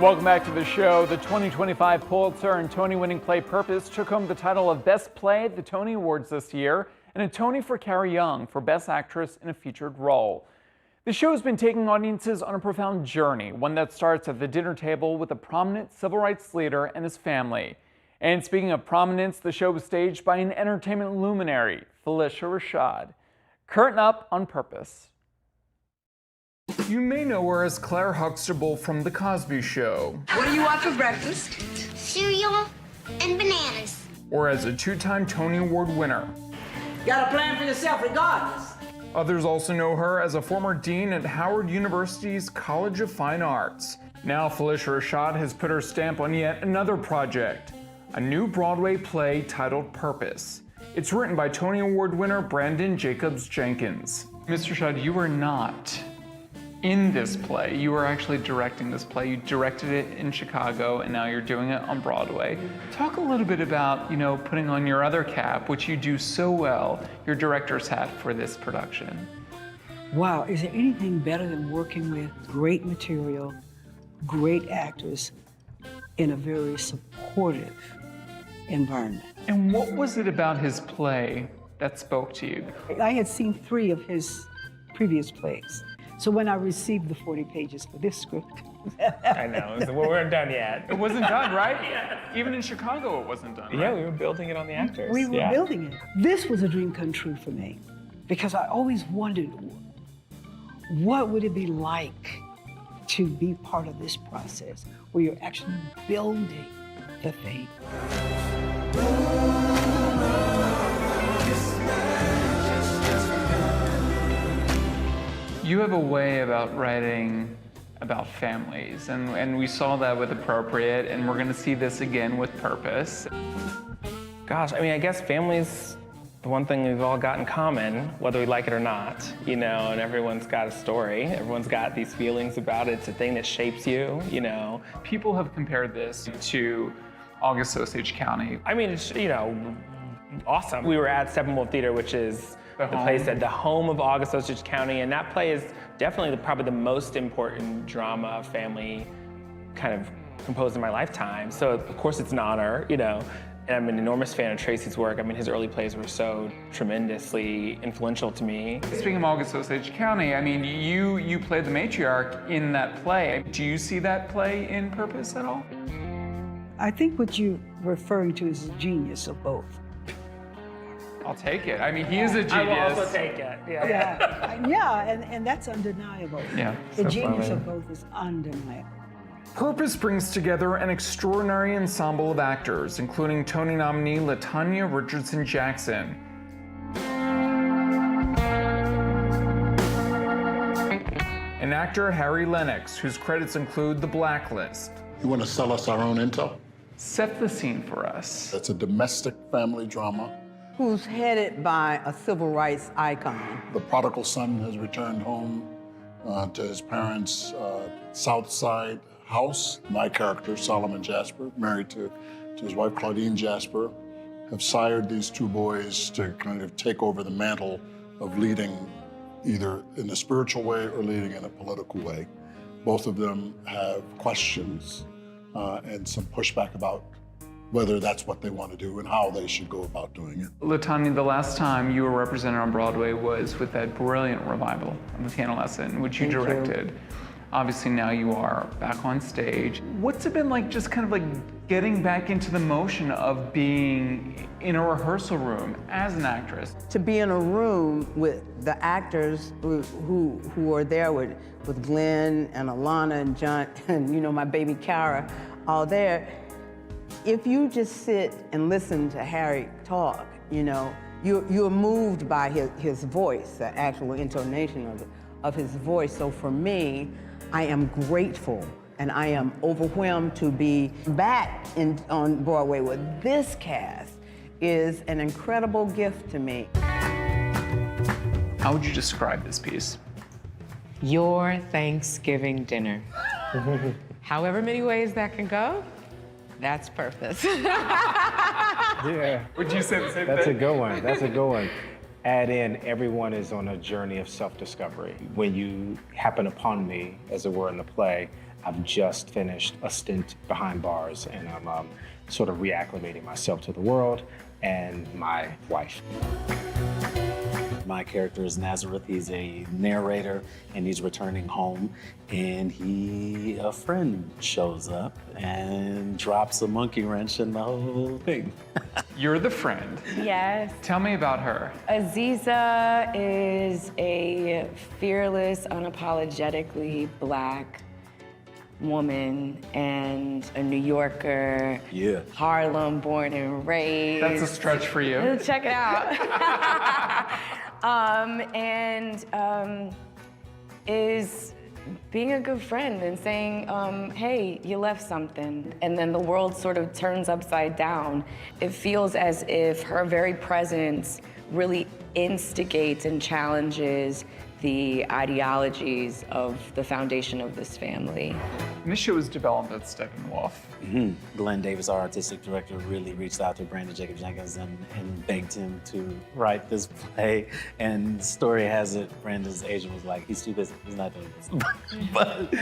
Welcome back to the show. The 2025 Pulitzer and Tony-winning play Purpose took home the title of Best Play at the Tony Awards this year, and a Tony for Carrie Young for Best Actress in a Featured Role. The show has been taking audiences on a profound journey, one that starts at the dinner table with a prominent civil rights leader and his family. And speaking of prominence, the show was staged by an entertainment luminary, Phylicia Rashad. Curtain up on Purpose. You may know her as Claire Huxtable from The Cosby Show. What do you want for breakfast? Cereal and bananas. Or as a two-time Tony Award winner. Got a plan for yourself regardless. Others also know her as a former dean at Howard University's College of Fine Arts. Now Phylicia Rashad has put her stamp on yet another project, a new Broadway play titled Purpose. It's written by Tony Award winner Brandon Jacobs Jenkins. Mr. Rashad, you were not in this play. You were actually directing this play. You directed it in Chicago, and now you're doing it on Broadway. Talk a little bit about, putting on your other cap, which you do so well, your director's hat for this production. Wow, is there anything better than working with great material, great actors in a very supportive environment? And what was it about his play that spoke to you? I had seen 3 of his previous plays. So when I received the 40 pages for this script. I know, we weren't done yet. It wasn't done, right? Yeah. Even in Chicago, it wasn't done, right? Yeah, we were building it on the actors. We were building it. This was a dream come true for me because I always wondered, what would it be like to be part of this process where you're actually building the thing? You have a way about writing about families, and we saw that with Appropriate, and we're gonna see this again with Purpose. Gosh, I guess family's the one thing we've all got in common, whether we like it or not, and everyone's got a story. Everyone's got these feelings about it. It's a thing that shapes you, People have compared this to August Osage County. It's, awesome. We were at Steppenwolf Theater, which is the place at the home of August Osage County, and that play is definitely probably the most important drama family kind of composed in my lifetime. So of course it's an honor, and I'm an enormous fan of Tracy's work. His early plays were so tremendously influential to me. Speaking of August Osage County, you played the matriarch in that play. Do you see that play in Purpose at all? I think what you're referring to is the genius of both. I'll take it. He is a genius. I will also take it. And that's undeniable. Yeah. The genius of both is undeniable. Purpose brings together an extraordinary ensemble of actors, including Tony nominee LaTanya Richardson Jackson, and actor Harry Lennox, whose credits include The Blacklist. You want to sell us our own intel? Set the scene for us. It's a domestic family drama. Who's headed by a civil rights icon. The prodigal son has returned home to his parents' South Side house. My character, Solomon Jasper, married to his wife, Claudine Jasper, have sired these 2 boys to kind of take over the mantle of leading either in a spiritual way or leading in a political way. Both of them have questions and some pushback about whether that's what they want to do and how they should go about doing it. LaTanya, the last time you were represented on Broadway was with that brilliant revival of The Piano Lesson, which you directed. Obviously now you are back on stage. What's it been like just kind of like getting back into the motion of being in a rehearsal room as an actress? To be in a room with the actors who are there with Glenn and Alana and John and my baby Cara, all there. If you just sit and listen to Harry talk, you're moved by his voice, the actual intonation of his voice. So for me, I am grateful and I am overwhelmed to be back on Broadway with this cast is an incredible gift to me. How would you describe this piece? Your Thanksgiving dinner. However many ways that can go, that's Purpose. Yeah. Would you say the same thing? That's a good one. That's a good one. Add in, everyone is on a journey of self-discovery. When you happen upon me, as it were in the play, I've just finished a stint behind bars, and I'm sort of reacclimating myself to the world and my wife. My character is Nazareth. He's a narrator, and he's returning home, and a friend shows up and drops a monkey wrench in the whole thing. You're the friend. Yes. Tell me about her. Aziza is a fearless, unapologetically Black woman and a New Yorker. Yeah. Harlem, born and raised. That's a stretch for you. Check it out. Is being a good friend and saying, hey, you left something. And then the world sort of turns upside down. It feels as if her very presence really instigates and challenges the ideologies of the foundation of this family. And this show was developed at Steppenwolf. Glenn Davis, our artistic director, really reached out to Brandon Jacob Jenkins and begged him to write this play. And story has it, Brandon's agent was like, he's too busy, he's not doing this. But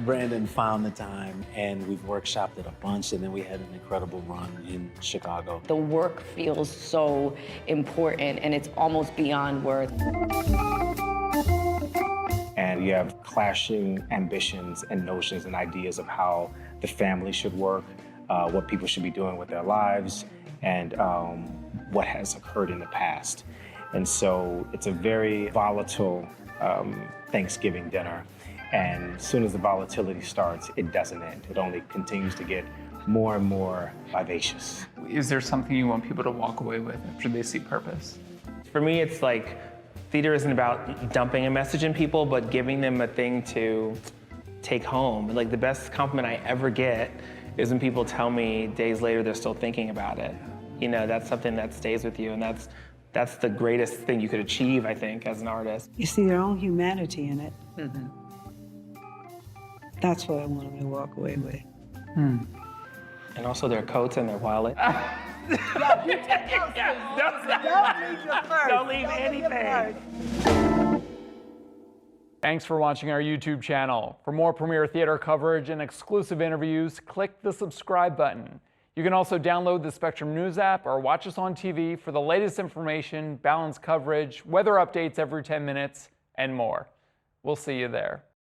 Brandon found the time, and we've workshopped it a bunch, and then we had an incredible run in Chicago. The work feels so important, and it's almost beyond words. And you have clashing ambitions and notions and ideas of how the family should work, what people should be doing with their lives, and what has occurred in the past. And so it's a very volatile Thanksgiving dinner. And as soon as the volatility starts, it doesn't end. It only continues to get more and more vivacious. Is there something you want people to walk away with after they see Purpose? For me, it's like, theater isn't about dumping a message in people, but giving them a thing to take home. Like, the best compliment I ever get is when people tell me days later they're still thinking about it. You know, that's something that stays with you, and that's the greatest thing you could achieve, I think, as an artist. You see their own humanity in it. That's what I want them to walk away with. And also their coats and their wallet. Don't leave your purse. Don't leave anything. Thanks for watching our YouTube channel. For more premiere theater coverage and exclusive interviews, click the subscribe button. You can also download the Spectrum News app or watch us on TV for the latest information, balanced coverage, weather updates every 10 minutes, and more. We'll see you there.